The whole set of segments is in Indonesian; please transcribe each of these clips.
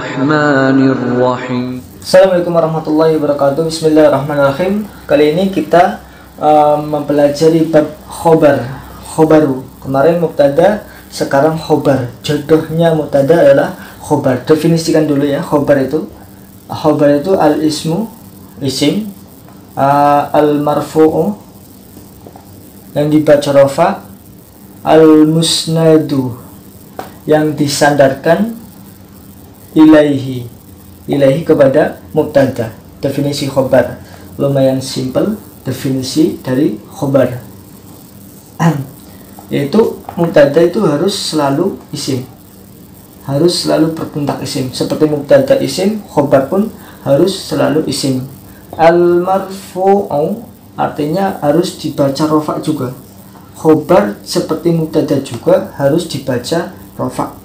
Bismillahirrahmanirrahim. Assalamualaikum warahmatullahi wabarakatuh. Bismillahirrahmanirrahim. Kali ini kita mempelajari bab khobaru. Kemarin mubtada, sekarang khobar. Jodohnya mubtada adalah khobar. Definisikan dulu ya, khobar itu al-ismu, isim, al-marfu'u, yang dibaca rafa, al-musnadu, yang disandarkan, ilaihi kepada mubtada. Definisi khobar lumayan simple, definisi dari khobar yaitu mubtada itu harus selalu isim, harus selalu berbentak isim. Seperti mubtada isim, khobar pun harus selalu isim. Al-marfu'u artinya harus dibaca rafa juga. Khobar seperti mubtada juga harus dibaca rafa.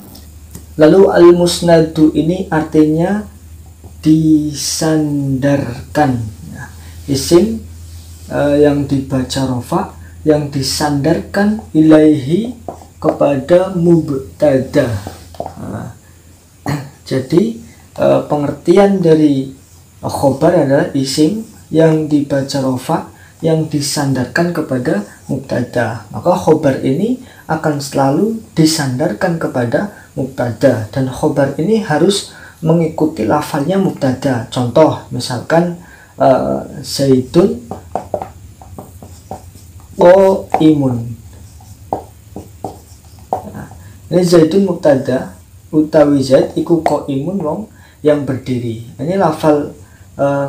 Lalu al-musnadu ini artinya disandarkan, isim yang dibaca rafa, yang disandarkan ilaihi kepada mubtada. Jadi pengertian dari khobar adalah isim yang dibaca rafa, yang disandarkan kepada mubtada. Maka khobar ini akan selalu disandarkan kepada mubtada, dan khobar ini harus mengikuti lafalnya mubtada. Contoh misalkan Zaidun qaimun. Nah, ini Zaidun mubtada utawi Zaid iku qaimun wong yang berdiri. Ini lafal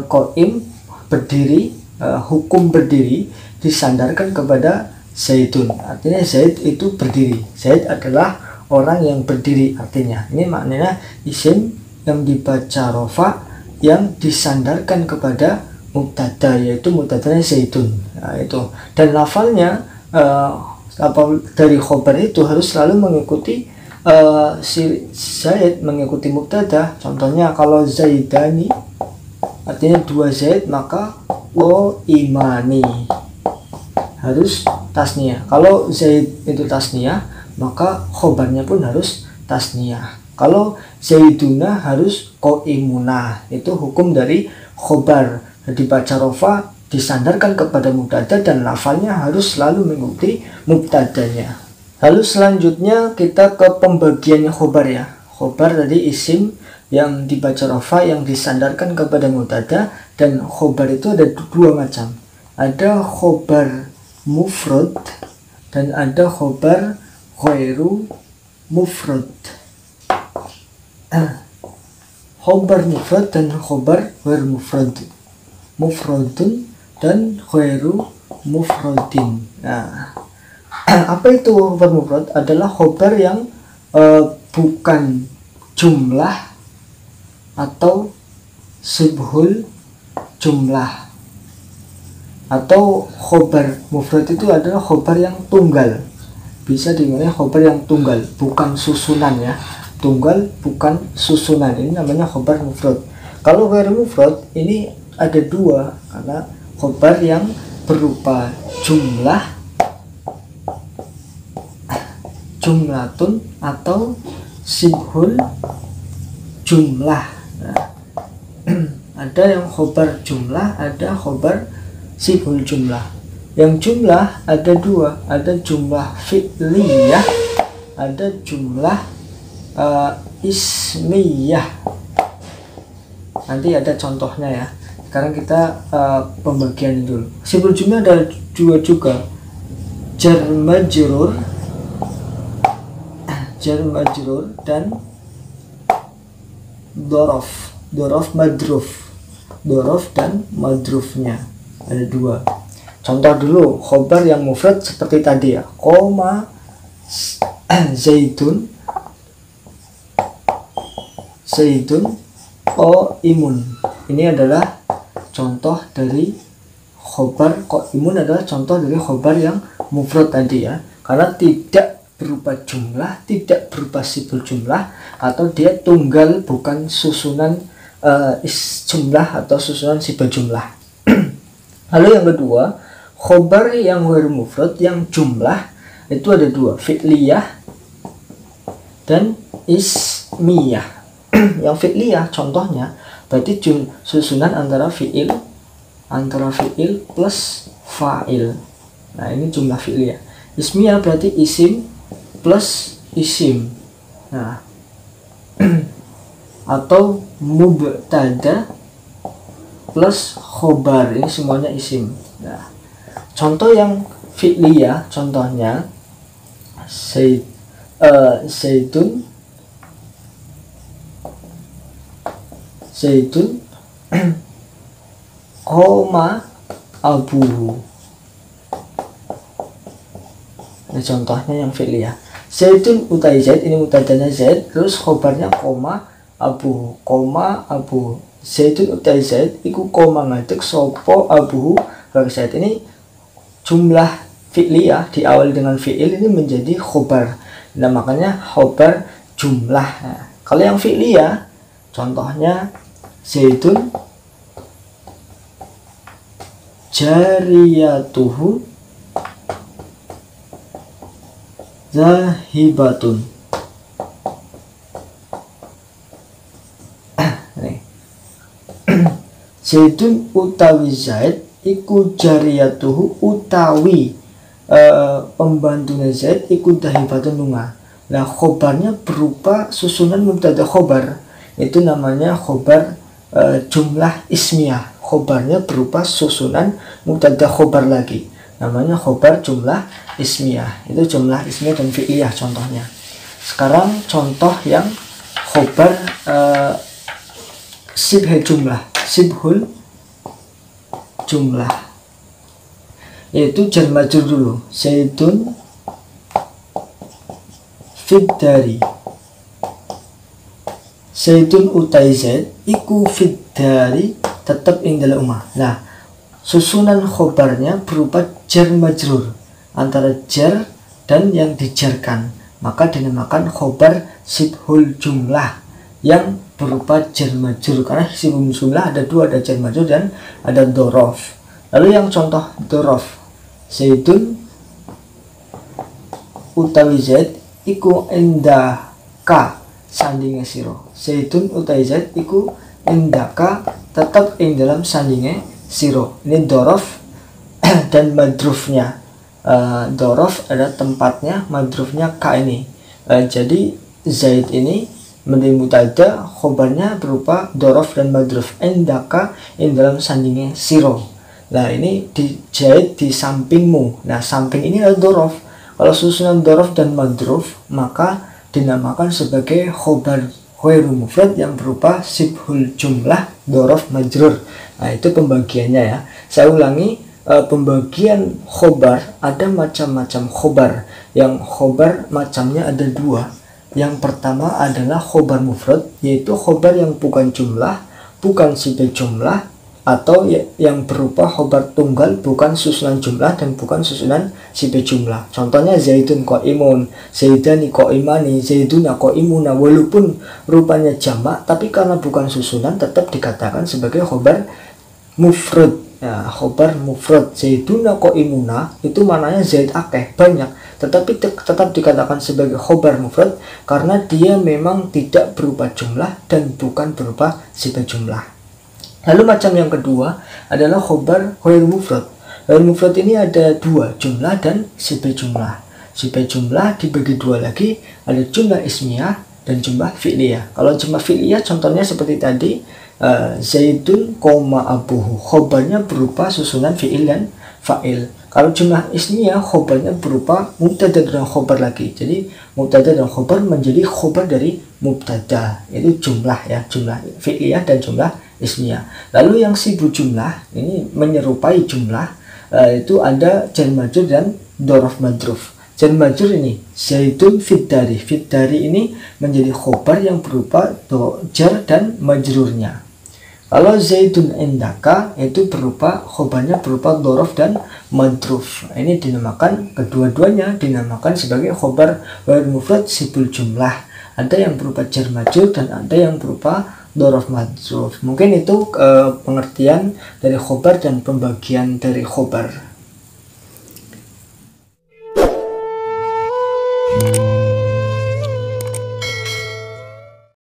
qaim berdiri, hukum berdiri disandarkan kepada Zaidun. Artinya Zaid itu berdiri. Zaid adalah orang yang berdiri artinya. Ini maknanya isim yang dibaca rafa, yang disandarkan kepada mubtada, yaitu mubtadanya Zaidun. Nah, itu. Dan lafalnya dari khobar itu harus selalu mengikuti si Zaid, mengikuti mubtada. Contohnya kalau Zaidani artinya dua Zaid, maka imani harus tasniyah. Kalau Zaid itu tasniyah, maka khobarnya pun harus tasniyah. Kalau Zaiduna harus qaimuna. Itu hukum dari khobar. Dibaca rafa, disandarkan kepada mubtada, dan lafalnya harus selalu mengikuti mubtadanya. Lalu selanjutnya kita ke pembagiannya khobar ya. Khobar tadi isim yang dibaca rafa, yang disandarkan kepada mubtada, dan khobar itu ada dua macam. Ada khobar mufrad dan ada khobar ghairu mufrad. Khobar mufrad dan khobar ghairu mufrad. Mufradun dan ghairu mufradin. Nah, apa itu khobar mufrad? Adalah khobar yang bukan jumlah atau subhul jumlah. Atau khobar mufrad itu adalah khobar yang tunggal. Bisa dimana khobar yang tunggal, bukan susunan ya. Tunggal bukan susunan, ini namanya khobar mufrad. Kalau ghairu mufrad ini ada dua, karena khobar yang berupa jumlah, jumlatun, atau sibhul jumlah. Nah, ada yang khobar jumlah, ada khobar sibhul jumlah. Yang jumlah ada dua, ada jumlah fi'liyah, ada jumlah ismiyah. Nanti ada contohnya ya. Sekarang kita pembagian dulu. Sibhul jumlah ada dua juga, jar majrur dan dorof madruf. Dorof dan madrufnya ada dua. Contoh dulu khobar yang mufrad seperti tadi ya, qoma Zaidun qaimun. Ini adalah contoh dari khobar qaimun, adalah contoh dari khobar yang mufrad tadi ya, karena tidak berupa jumlah, tidak berupa sibul jumlah, atau dia tunggal bukan susunan jumlah atau susunan sibul jumlah. Lalu yang kedua, khobar yang ghairu mufrad yang jumlah itu ada dua, fi'liyah dan ismiyah. Yang fi'liyah contohnya berarti susunan antara fi'il plus fa'il. Nah, ini jumlah fi'liyah. Ismiyah berarti isim plus isim. Nah, atau mubtada plus khobar, ini semuanya isim. Nah, contoh yang fi'liyah contohnya Zaidun koma abuhu. Nah, contohnya yang fi'liyah. Zaidun utai Zaid, ini mubtadanya Zaid, terus khobarnya koma abuhu. Zaidun utai Zaid iku koma ngadeg sopo abuhu karo Zaid. Ini jumlah fi'liyah diawali dengan fi'il ini menjadi khobar. Nah, makanya khobar jumlah. Nah, kalau yang fi'liyah contohnya Zaidun jariyatuhu zahibatun. Zaidun utawi Zaid iku jariyatuhu utawi pembantunya Zaid iku zahibatun lunga. Nah, khobarnya berupa susunan mubtada khobar, itu namanya khobar jumlah ismiyah. Khobarnya berupa susunan mubtada khobar lagi, namanya khobar jumlah ismiyah. Itu jumlah ismiyah dan fi'liyah contohnya. Sekarang contoh yang khobar sibhul jumlah, yaitu jar majrur dulu. Zaidun fiddari, Zaidun utai Zaid iku fiddari tetap ing dalam umah. Nah, susunan khobarnya berupa jar majrur, antara jar dan yang dijarkan, maka dinamakan khobar sibhul jumlah yang berupa jar majrur. Karena sibhul jumlah ada dua, ada jar majrur dan ada dorof. Lalu yang contoh dorof, Zaidun utawi Zaid iku indaka sandinge siro. Zaidun utawi Zaid iku indaka tetap ing dalam sandinge siro. Ini dorof dan madrufnya. Dorof ada tempatnya, madrufnya ka ini. Jadi Zaid ini menjadi mubtada, khobarnya berupa dorof dan madruf. Indaka ing dalam sandinge siro. Nah, ini di Zaid di sampingmu. Nah, samping ini adalah dorof. Kalau susunan dorof dan madruf maka dinamakan sebagai khobar ghairu mufrad yang berupa sibhul jumlah dorof majrur. Nah, itu pembagiannya ya. Saya ulangi, pembagian khobar ada macam-macam khobar. Yang khobar macamnya ada dua. Yang pertama adalah khobar mufrad, yaitu khobar yang bukan jumlah, bukan sibeh jumlah, atau yang berupa khobar tunggal, bukan susunan jumlah dan bukan susunan sibeh jumlah. Contohnya Zaidun qa'imun, Zaidani qa'imani, Zaiduna qa'imuna. Walaupun rupanya jamak, tapi karena bukan susunan tetap dikatakan sebagai khobar mufrad. Ya, khobar mufrad Zaiduna qa'imuna itu maknanya Zaid akeh, banyak, tetapi tetap dikatakan sebagai khobar mufrad karena dia memang tidak berupa jumlah dan bukan berupa sibeh jumlah. Lalu macam yang kedua adalah khobar ghairu mufrad. Ghairu mufrad ini ada dua, jumlah dan sibeh jumlah. Sibeh jumlah dibagi dua lagi, ada jumlah ismiyah dan jumlah fi'liyah. Kalau jumlah fi'liyah contohnya seperti tadi, Zaidun koma abuhu, khobarnya berupa susunan fi'il dan fa'il. Kalau jumlah ismiyah khobarnya berupa mubtada dan khobar lagi. Jadi mubtada dan khobar menjadi khobar dari mubtada. Itu jumlah ya, jumlah fi'liyah dan jumlah ismiyah. Lalu yang sibuk jumlah ini menyerupai jumlah, itu ada jar majrur dan dorof madruf. Jar majrur ini Zaidun fiddari, fiddari ini menjadi khobar yang berupa jar dan majrurnya. Kalau Zaidun indaka itu berupa khobarnya berupa dorof dan madruf. Ini dinamakan, kedua-duanya dinamakan sebagai khobar ghairu mufrad sibul jumlah. Ada yang berupa jar majrur dan ada yang berupa dorof madruf. Mungkin itu pengertian dari khobar dan pembagian dari khobar.